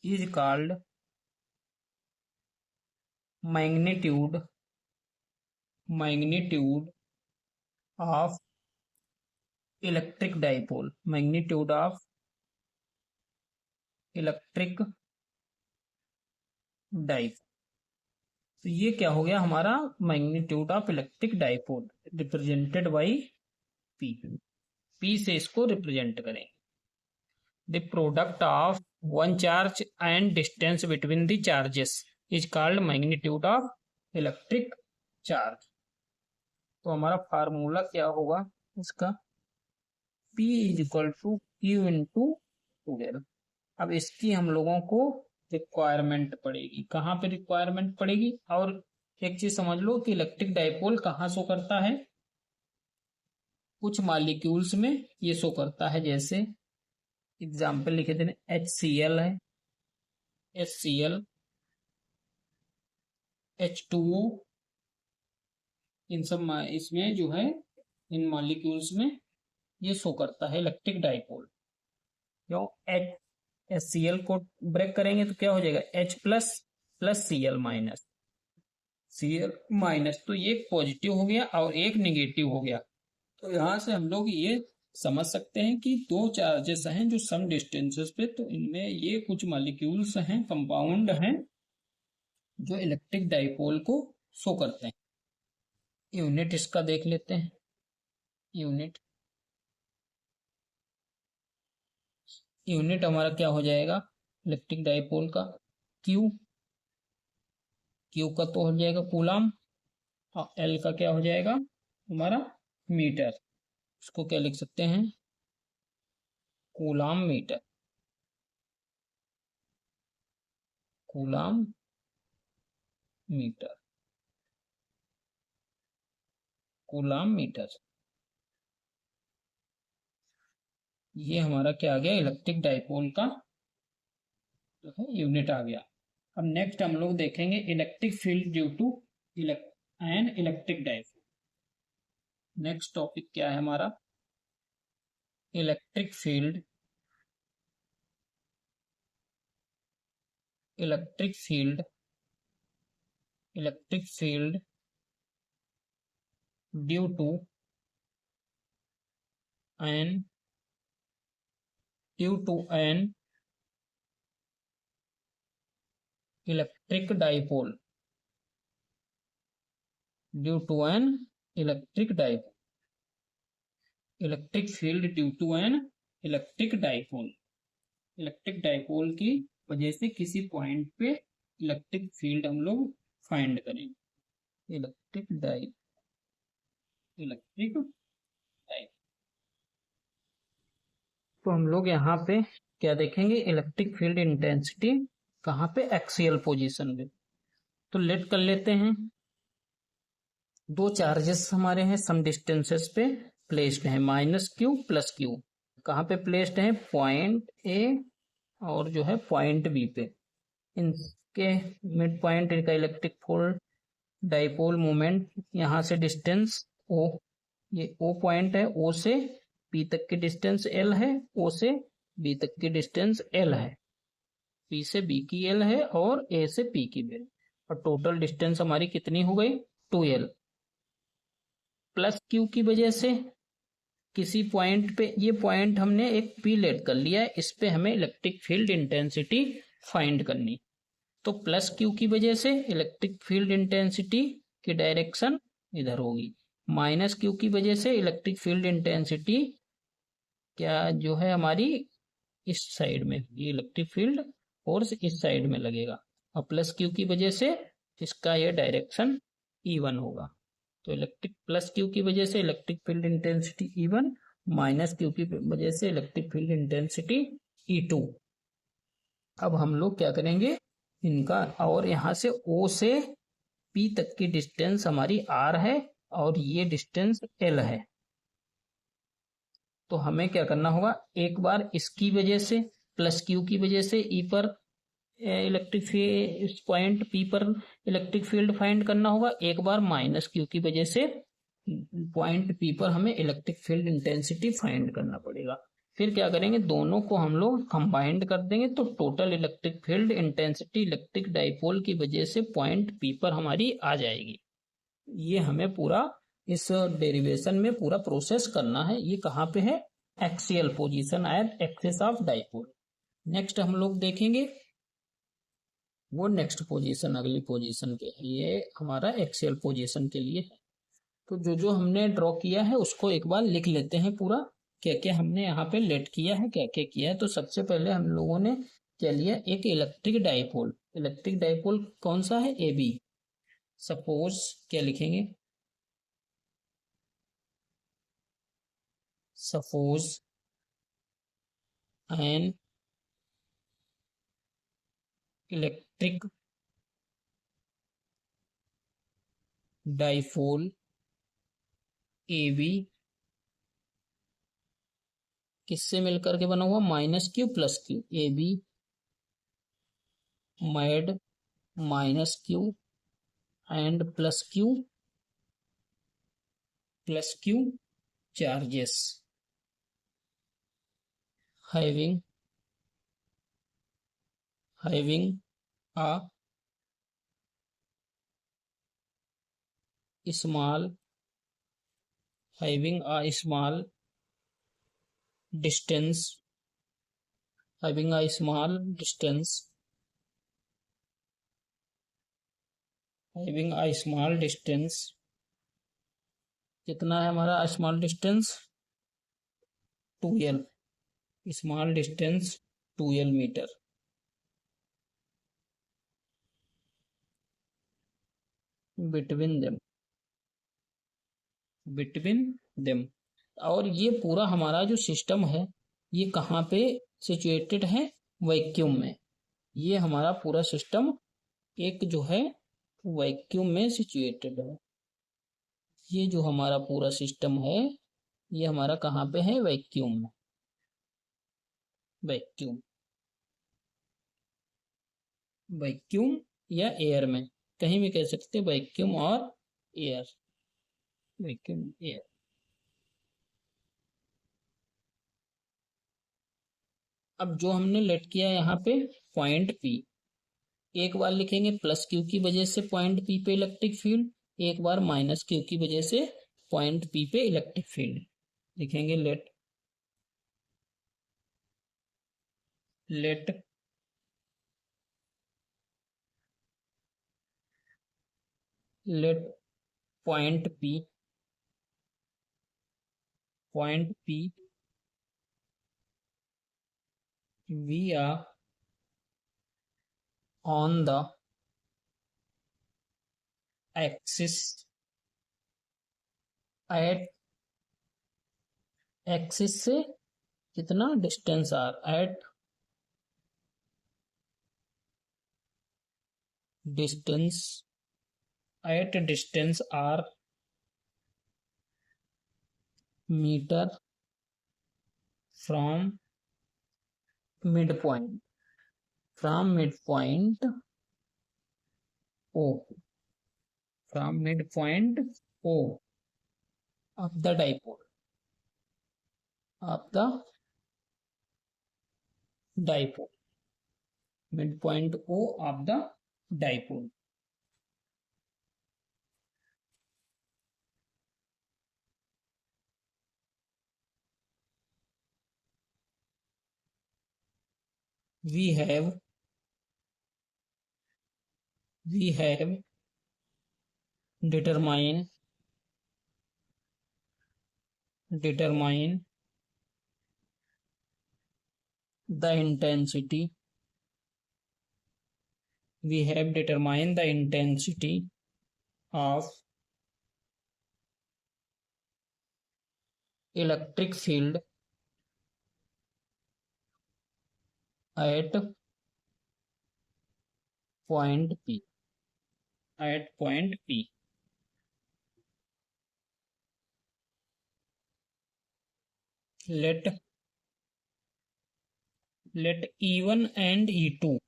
is called magnitude of electric dipole, तो ये क्या हो गया हमारा magnitude of electric dipole represented by P से इसको रिप्रेजेंट करें। The product of one charge and distance between the charges is called magnitude of electric charge. तो हमारा फार्मूला क्या होगा इसका, P is equal to q into 2l। अब इसकी हम लोगों को रिक्वायरमेंट पड़ेगी, कहाँ पे रिक्वायरमेंट पड़ेगी, और एक चीज समझ लो कि इलेक्ट्रिक डाइपोल कहाँ शो करता है, कुछ मॉलिक्यूल्स में ये शो करता है। जैसे एग्जाम्पल लिखे थे, HCl है, HCl, H2O, इन सब इसमें जो है इन मॉलिक्यूल्स में ये शो करता है इलेक्ट्रिक डाइपोल। क्यों, HCl को ब्रेक करेंगे तो क्या हो जाएगा, H plus plus Cl minus, तो ये एक पॉजिटिव हो गया और एक निगेटिव हो गया। तो यहां से हम लोग ये समझ सकते हैं कि दो चार्जेस हैं जो सम डिस्टेंसेस पे, तो इनमें ये कुछ मॉलिक्यूल्स हैं, कंपाउंड हैं, जो इलेक्ट्रिक डाइपोल को शो करते हैं। यूनिट इसका देख लेते हैं, यूनिट हमारा क्या हो जाएगा इलेक्ट्रिक डाइपोल का, क्यू का तो हो जाएगा कूलम, और एल का क्या हो जाएगा हमारा मीटर। इसको क्या लिख सकते हैं, कूलम मीटर, ये हमारा क्या आ गया इलेक्ट्रिक डाइपोल का जो है यूनिट आ गया। अब नेक्स्ट हम लोग देखेंगे electric field due to an electric dipole. Next topic क्या है हमारा, electric field due to an due to an electric dipole, due to an electric dipole, electric field due to an electric dipole, electric dipole की वजह से किसी point पे electric field हम लोग फाइंड करेंगे। Electric dipole, electric dipole. तो हम लोग यहाँ पे क्या देखेंगे, इलेक्ट्रिक फील्ड इंटेंसिटी कहाँ पे, एक्सियल पोजीशन पे। तो लेट कर लेते हैं, दो चार्जेस हमारे हैं सम डिस्टेंसेस पे प्लेस्ड हैं, -q + q। कहाँ पे प्लेस्ड हैं, पॉइंट ए और जो है पॉइंट बी पे। इनके मिड पॉइंट का इलेक्ट्रिक फील्ड डाइपोल मोमेंट, यहाँ से डिस्टेंस ओ, ये ओ पॉइंट है, ओ से पी तक की डिस्टेंस एल है, ओ से बी तक की डिस्टेंस एल है, पी से बी की एल है और ए से पी की एल, और टोटल डिस्टेंस हमारी कितनी हो गई, 2l। +q की वजह से किसी पॉइंट पे, ये पॉइंट हमने एक पी लेट कर लिया है, इस पे हमें इलेक्ट्रिक फील्ड इंटेंसिटी फाइंड करनी। तो +q की वजह से इलेक्ट्रिक फील्ड इंटेंसिटी की डायरेक्शन इधर होगी, -q की वजह से इलेक्ट्रिक फील्ड इंटेंसिटी क्या जो है हमारी इस साइड में, ये इलेक्ट्रिक फील्ड फोर्स इस साइड में लगेगा, और +q की वजह से इसका ये डायरेक्शन E1 होगा। तो इलेक्ट्रिक +q की वजह से electric field intensity E1, -q की वजह से इलेक्ट्रिक फील्ड इंटेंसिटी E2। अब हम लोग क्या करेंगे इनका, और यहाँ से O से P तक की डिस्टेंस हमारी R है और ये डिस्टेंस L है। तो हमें क्या करना होगा, एक बार इसकी वजह से +q की वजह से E पर इलेक्ट्रिक इस पॉइंट P पर इलेक्ट्रिक फील्ड फाइंड करना होगा, एक बार -q की वजह से पॉइंट P पर हमें इलेक्ट्रिक फील्ड इंटेंसिटी फाइंड करना पड़ेगा। फिर क्या करेंगे, दोनों को हम लोग कंबाइंड कर देंगे, तो total electric field intensity electric dipole की वजह से पॉइंट P पर हमारी आ जाएगी। ये हमें पूरा इस डेरिवेशन में पूरा प्रोसेस करना है। ये कहाँ पे है, axial position at axis of dipole. Next हम लोग देखेंगे वो नेक्स्ट पोजीशन, अगली पोजीशन के, ये हमारा एक्सियल पोजीशन के लिए है। तो जो जो हमने ड्रॉ किया है उसको एक बार लिख लेते हैं पूरा, क्या क्या हमने यहाँ पे लेट किया है, क्या क्या किया है। तो सबसे पहले हम लोगों ने क्या लिया, एक इलेक्ट्रिक डाइपोल। इलेक्ट्रिक डाइपोल कौन सा है, ए बी। सपोज क्या लिखेंगे, suppose an electric dipole A B किससे मिलकर के बना हुआ, -q + q, A B made -q and +q charges having a small distance, having a small distance कितना है हमारा small distance, 2l, small distance 2l metre. Between them. और ये पूरा हमारा जो सिस्टम है ये कहाँ पे सिचुएटेड है, वैक्यूम में। ये हमारा पूरा सिस्टम एक जो है वैक्यूम में सिचुएटेड है। ये जो हमारा पूरा सिस्टम है ये हमारा कहाँ पे है, वैक्यूम में। वैक्यूम या एयर में, कहीं भी कह सकते, वैक्यूम और एयर, वैक्यूम एयर। अब जो हमने लेट किया यहाँ पे पॉइंट P, एक बार लिखेंगे +q की वजह से पॉइंट P पे इलेक्ट्रिक फील्ड, एक बार -q की वजह से पॉइंट P पे इलेक्ट्रिक फील्ड लिखेंगे। Let let let point P we are on the axis at axis से कितना distance r at distance r metre from mid point O of the dipole mid point O of the dipole. We have determine the intensity. We have determined the intensity of electric field at point P. Let E1 and E2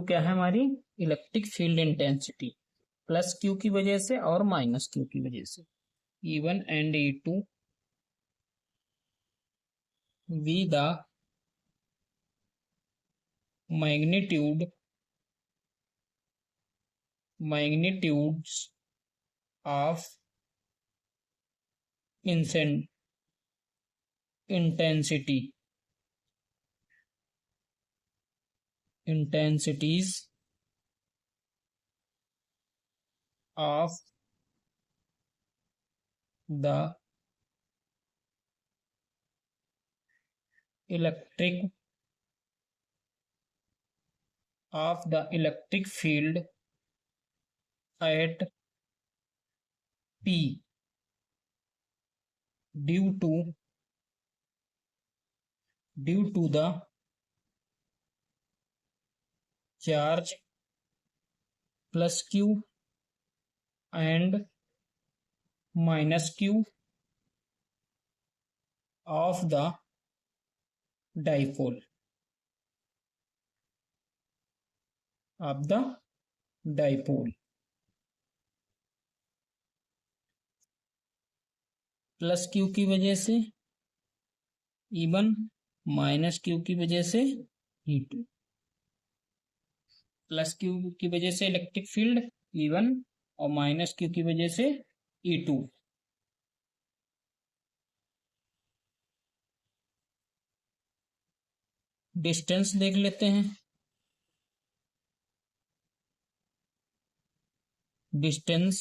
क्या है हमारी electric field intensity plus Q की वजह से और minus q की वजह से. E1 and E2 be the magnitudes of intensities of the electric field at P due to the charge plus Q and minus Q of the dipole. Plus Q की वजह से E1 माइनस क्यू की वजह से E2. Plus Q की वजह से electric field E1 और माइनस क्यू की वजह से E2. डिस्टेंस देख लेते हैं. Distance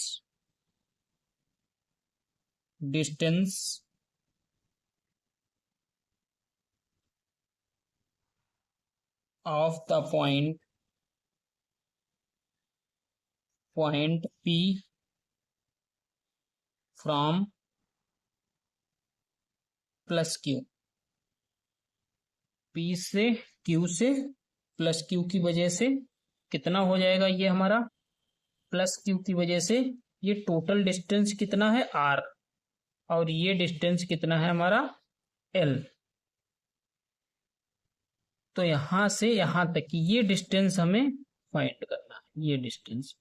of the point P from plus Q. P से Q से प्लस क्यू की वजह से कितना हो जाएगा ये हमारा प्लस क्यू की वजह से ये टोटल डिस्टेंस कितना है R और ये डिस्टेंस कितना है हमारा L. तो यहां से यहां तक की ये डिस्टेंस हमें फाइंड करना है. ये डिस्टेंस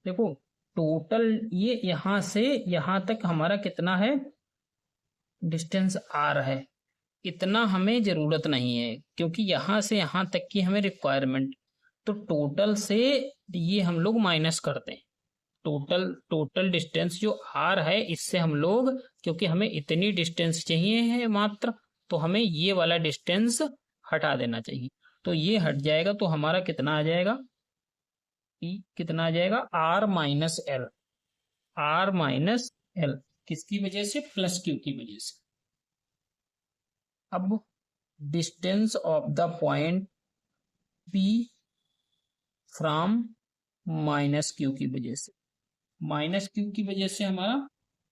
देखो टोटल ये यहां से यहां तक हमारा कितना है डिस्टेंस R है. इतना हमें जरूरत नहीं है क्योंकि यहां से यहां तक की हमें रिक्वायरमेंट. तो टोटल से ये हम लोग माइनस करते हैं. टोटल डिस्टेंस जो r है, इससे हम लोग, क्योंकि हमें इतनी डिस्टेंस चाहिए है मात्र, तो हमें ये वाला डिस्टेंस हटा देना चाहिए। तो ये हट जाएगा तो हमारा कितना आ जाएगा, कितना आ जाएगा, r minus L. r minus L किसकी वजह से, प्लस क्यू की वजह से। अब distance of the point P from minus q की वजह से, माइनस क्यू की वजह से हमारा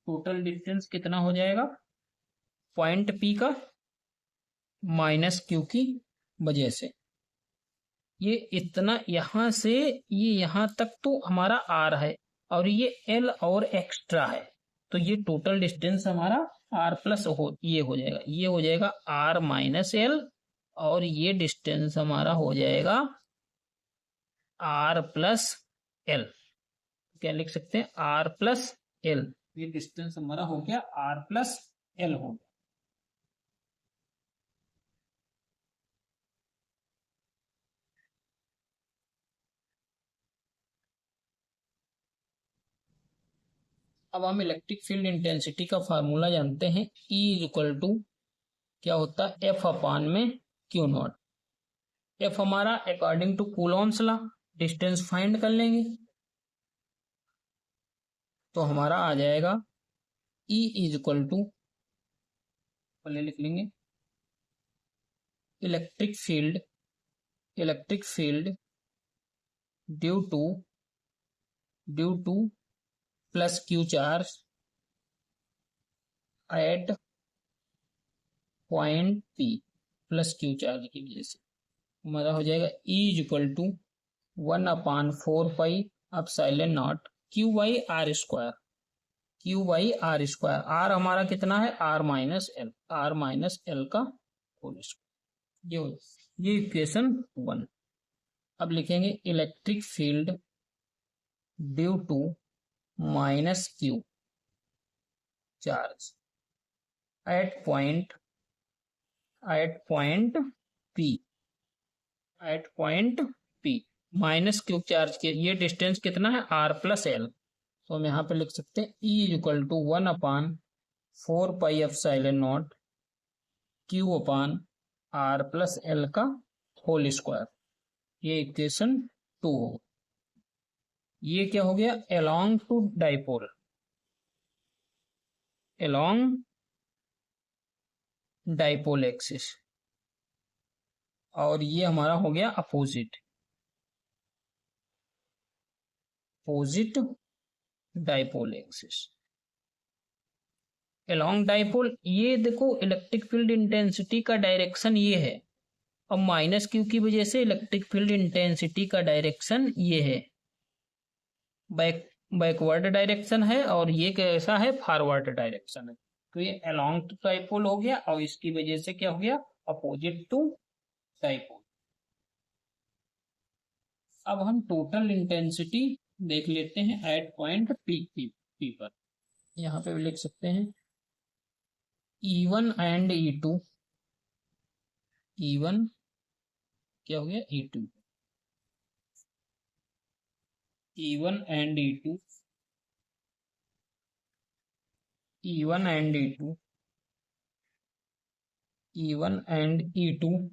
टोटल डिस्टेंस कितना हो जाएगा, पॉइंट P का माइनस क्यू की वजह से। ये इतना यहां से ये यहां तक तो हमारा r है, और ये l और एक्स्ट्रा है, तो ये टोटल डिस्टेंस हमारा r प्लस ये हो जाएगा, ये हो जाएगा r माइनस एल, और ये डिस्टेंस हमारा हो जाएगा r प्लस एल। क्या लिख सकते हैं, r प्लस एल। ये डिस्टेंस हमारा हो गया r प्लस एल हो गया। अब हम इलेक्ट्रिक फील्ड इंटेंसिटी का फार्मूला जानते हैं, E इज इक्वल टू क्या होता है, F अपान में क्यू नॉट। F हमारा according to Coulomb's law, distance find कर लेंगे तो हमारा आ जाएगा E इज इक्वल टू, पहले लिख लेंगे, electric field due to plus Q charge at point P, plus Q charge की वजह से हमारा हो जाएगा E is equal to 1/4 pi epsilon naught q by r square, q by r square. R हमारा कितना है, r minus l, r minus l का होल स्क्वायर। ये इक्वेशन 1। अब लिखेंगे electric field due to minus q charge at point P, minus q charge के ये distance कितना है, r प्लस एल। तो हम यहाँ पे लिख सकते हैं E is equal to 1/4 pi epsilon naught q upon r plus l का होल स्क्वायर। ये इक्वेशन 2 हो। ये क्या हो गया, along to dipole, along dipole axis, और ये हमारा हो गया opposite dipole axis. Along dipole, ये देखो इलेक्ट्रिक फील्ड इंटेंसिटी का डायरेक्शन ये है, और माइनस क्यू की वजह से इलेक्ट्रिक फील्ड इंटेंसिटी का डायरेक्शन ये है, बैकवर्ड डायरेक्शन है, और ये कैसा है, फॉरवर्ड डायरेक्शन है। तो ये अलोंग डाइपोल हो गया, और इसकी वजह से क्या हो गया, अपोजिट टू डाइपोल। अब हम टोटल इंटेंसिटी देख लेते हैं एट पॉइंट P पर। यहाँ पे लिख सकते हैं E1 एंड E2, E1 क्या हो गया, E2, E1 and E2, E1 and E2, E1 and E2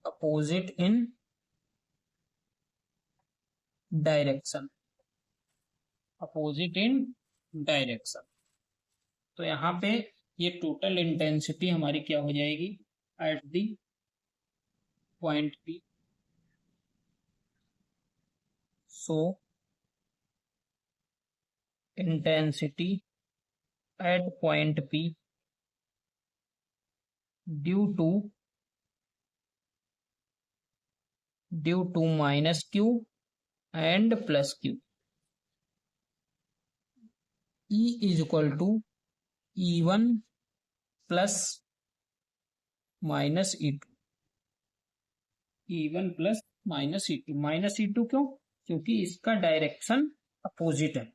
opposite in direction, opposite in direction। तो यहाँ पे ये टोटल इंटेंसिटी हमारी क्या हो जाएगी, at the point P। So intensity at point P due to minus q and plus q, E is equal to E1 plus minus E2, E1 plus minus E2। Minus E2 क्यों, क्योंकि इसका direction opposite है,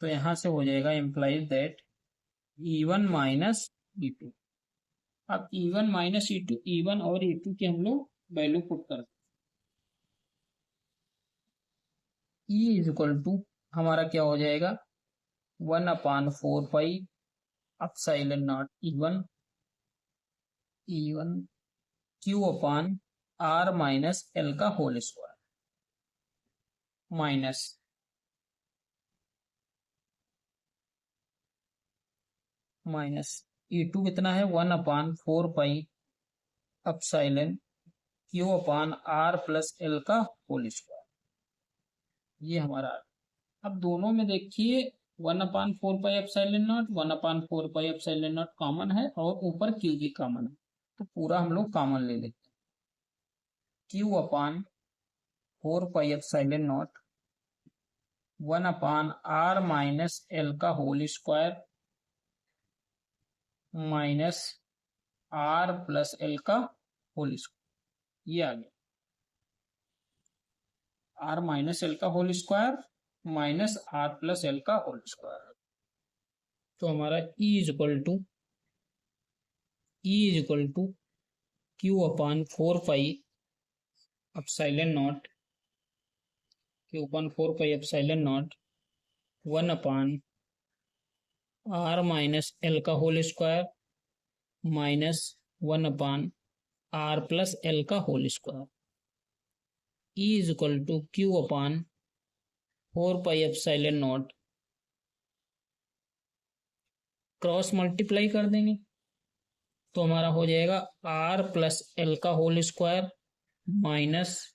तो यहां से हो जाएगा implies that E1 minus E2। अब E1 माइनस E2, E1 और E2 की हम लोग वैल्यू पुट कर E इज इक्वल टू हमारा क्या हो जाएगा 1/4 पाई epsilon not E1 Q upon R minus L का होल स्क्वायर माइनस E2 कितना है 1/4 पाई अपसाइलन Q अपान R प्लस L का होल स्क्वायर। ये हमारा अब दोनों में देखिए 1/4 pi epsilon naught 1/4 pi epsilon not common है और ऊपर क्यू भी कॉमन है, तो पूरा हम लोग कॉमन ले लेते हैं। Q/4 pi epsilon naught 1/R minus L का whole square minus R plus L का होल स्क्वायर। ये आ गया R माइनस L का whole square minus R plus L का होल स्क्वायर। तो हमारा E is equal to Q/4 pi epsilon naught Q/4 pi epsilon naught 1/R minus L का whole square minus 1/R plus L का whole square. E is equal to Q/4 pi epsilon not cross multiply कर देंगे तो हमारा हो जाएगा R plus L का whole square minus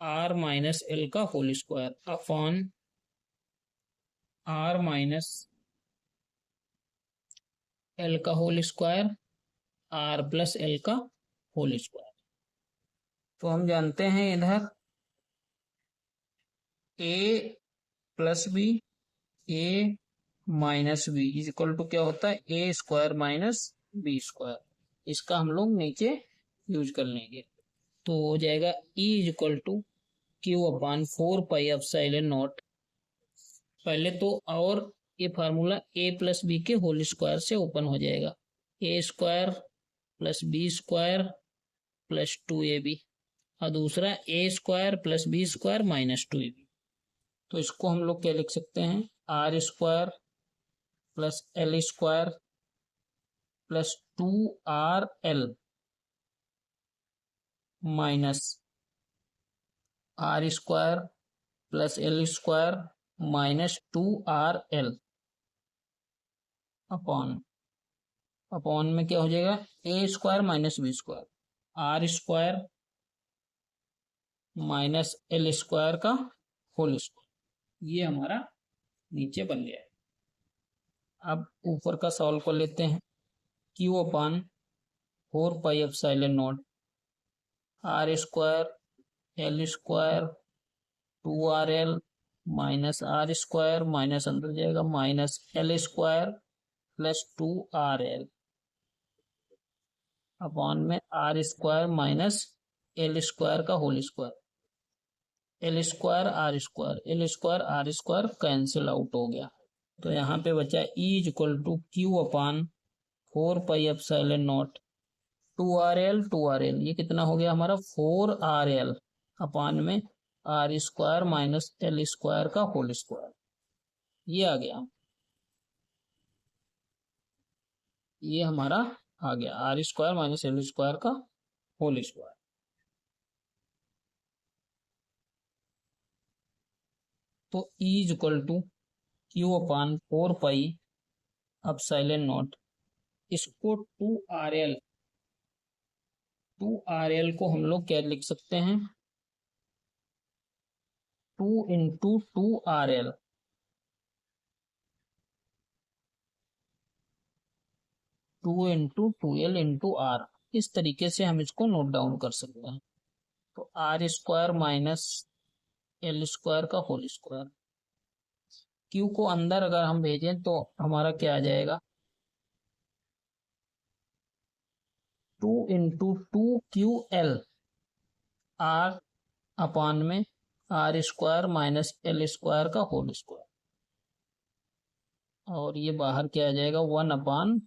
R minus L का whole square upon R minus L का whole square R plus L का होल स्क्वायर। तो हम जानते हैं इधर A plus B A minus B is equal to क्या होता है A square minus B square. इसका हम लोग नीचे यूज कर लेंगे तो हो जाएगा E is equal to Q/4 pi epsilon naught. पहले तो और ये फार्मूला A प्लस बी के होल स्क्वायर से ओपन हो जाएगा A square plus B square plus 2AB और दूसरा A square plus B square minus 2AB। तो इसको हम लोग क्या लिख सकते हैं R square plus L square plus 2RL minus R square plus L square minus 2RL upon में क्या हो जाएगा A square minus B square R square minus L square का होल स्क्वायर। ये हमारा नीचे बन गया है। अब ऊपर का सॉल्व कर लेते हैं Q/4 pi epsilon naught R square L square 2RL minus R square minus अंदर जाएगा minus L square plus 2RL upon में R square minus L square का whole square. L square R square cancel out हो गया तो यहाँ पे बचा E is equal to Q/4 pi epsilon naught 2RL ये कितना हो गया हमारा 4RL अपॉन में R square minus L square का होल स्क्वायर। ये आ गया ये हमारा आ गया R square minus L square का होल स्क्वायर। तो E is equal to Q/4 pi epsilon naught इसको 2RL को हम लोग क्या लिख सकते हैं 2 into 2RL 2 into 2L into R। इस तरीके से हम इसको नोट डाउन कर सकते हैं। तो R square minus L square का होल स्क्वायर Q को अंदर अगर हम भेजें तो हमारा क्या आ जाएगा 2 इंटू 2QL R अपॉन में R square minus L square का होल स्क्वायर और ये बाहर क्या आ जाएगा 1/4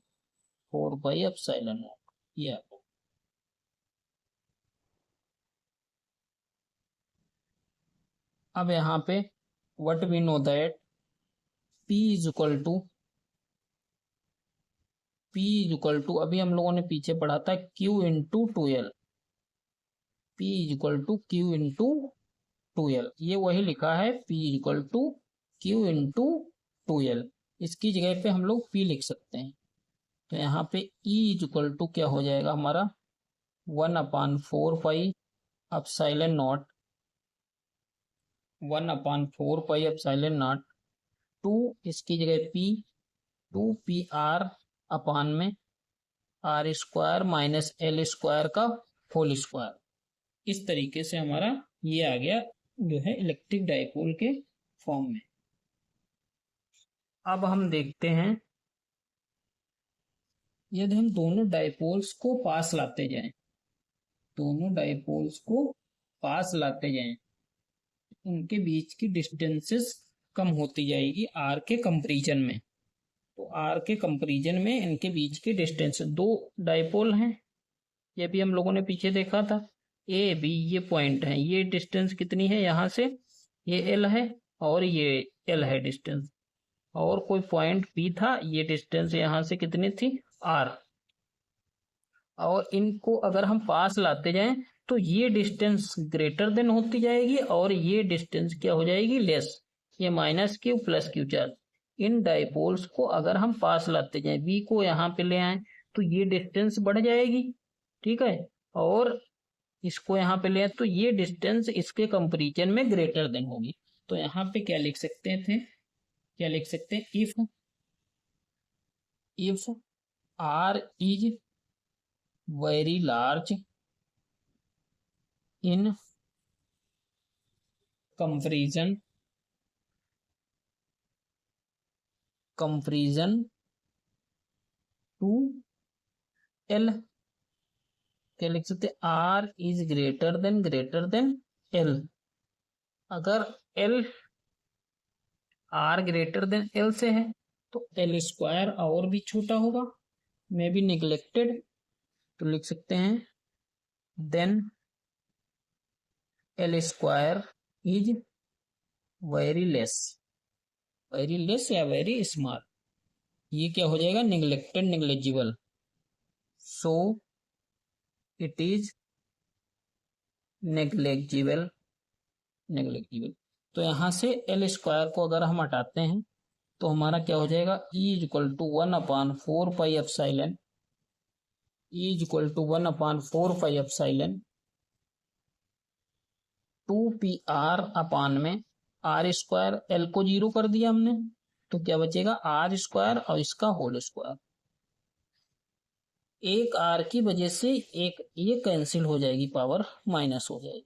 4 पाई एप्सिलॉन नॉट। ये अब यहाँ पे what we know that P is equal to अभी हम लोगों ने पीछे पढ़ा था Q into 2L। P is equal to Q into 2L, ये वही लिखा है P is equal to Q into 2L। इसकी जगह पे हम लोग P लिख सकते हैं। तो यहाँ पे E इज इक्वल टू क्या हो जाएगा हमारा 1/4 pi epsilon naught, 1/4 pi epsilon not 2, इसकी जगह P 2PR अपान में R² माइनस L² का होल स्क्वायर। इस तरीके से हमारा ये आ गया जो है इलेक्ट्रिक डाइपोल के फॉर्म में। अब हम देखते हैं यदि हम दोनों डाइपोल्स को पास लाते जाएं, दोनों डाइपोल्स को पास लाते जाएं, उनके बीच की डिस्टेंसेस कम होती जाएगी आर के कंपैरिजन में। तो आर के कंपैरिजन में इनके बीच की डिस्टेंस, दो डाइपोल हैं, ये भी हम लोगों ने पीछे देखा था, ए बी ये पॉइंट है, ये डिस्टेंस कितनी है यहाँ से, ये एल है और ये एल है डिस्टेंस, और कोई पॉइंट पी था, ये डिस्टेंस यहाँ से कितनी थी आर। और इनको अगर हम पास लाते जाएं तो ये डिस्टेंस ग्रेटर देन होती जाएगी और ये डिस्टेंस क्या हो जाएगी लेस, ये minus Q plus Q charge. इन डाइपोल्स को अगर हम पास लाते जाएं, बी को यहाँ पे ले आए तो ये डिस्टेंस बढ़ जाएगी, ठीक है, और इसको यहाँ पे ले आए तो ये डिस्टेंस इसके कंपैरिजन में ग्रेटर देन होगी। तो यहाँ पे क्या लिख सकते थे, क्या लिख सकते हैं, if R is very large in comparison to L, क्या लिख सकते हैं, R is greater than L. अगर L R greater than L से है तो L² और भी छोटा होगा, मे बी निगलेक्टेड, तो लिख सकते हैं then L² is very less या वेरी स्मॉल, ये क्या हो जाएगा neglected negligible, so it is negligible. तो यहां से L² को अगर हम हटाते हैं तो हमारा क्या हो जाएगा, E is equal to 1/4 pi epsilon, E is equal to 1/4 pi epsilon 2PR upon में R², L को 0 कर दिया हमने तो क्या बचेगा R² और इसका होल स्क्वायर। एक R की वजह से एक ये कैंसिल हो जाएगी, पावर माइनस हो जाएगी।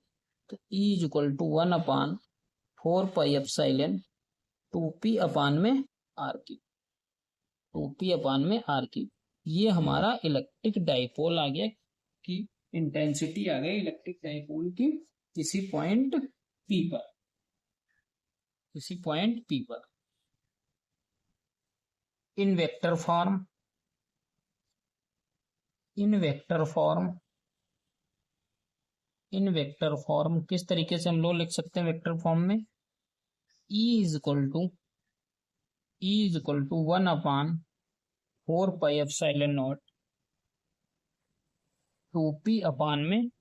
तो E is equal to 1/4 pi epsilon 2P upon में R3, 2P अपान में R3। ये हमारा इलेक्ट्रिक डाइपोल आ गया कि इंटेंसिटी आ गई इलेक्ट्रिक डाइपोल की किसी पॉइंट P पर, किसी पॉइंट P पर। इन वेक्टर फॉर्म किस तरीके से हम लोग लिख सकते हैं वेक्टर फॉर्म में, E is equal to 1/4 pi epsilon naught 2P upon में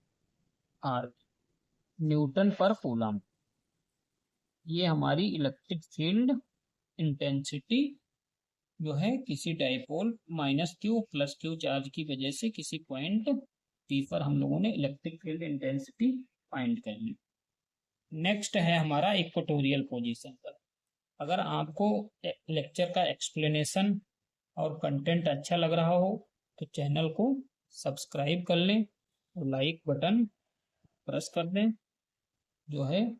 R न्यूटन पर कूलम। ये हमारी इलेक्ट्रिक फील्ड इंटेंसिटी जो है किसी डाइपोल -Q + Q चार्ज की वजह से किसी पॉइंट P पर हम लोगों ने इलेक्ट्रिक फील्ड इंटेंसिटी फाइंड कर ली। नेक्स्ट है हमारा इक्वेटोरियल पोजीशन पर। अगर आपको लेक्चर का एक्सप्लेनेशन और कंटेंट अच्छा लग रहा हो तो चैनल को सब्सक्राइब कर लें और लाइक बटन प्रेस कर दें, जो है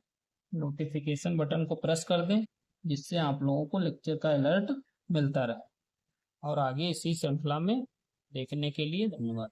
नोटिफिकेशन बटन को प्रेस कर दें, जिससे आप लोगों को लेक्चर का अलर्ट मिलता रहे। और आगे इसी श्रृंखला में देखने के लिए धन्यवाद।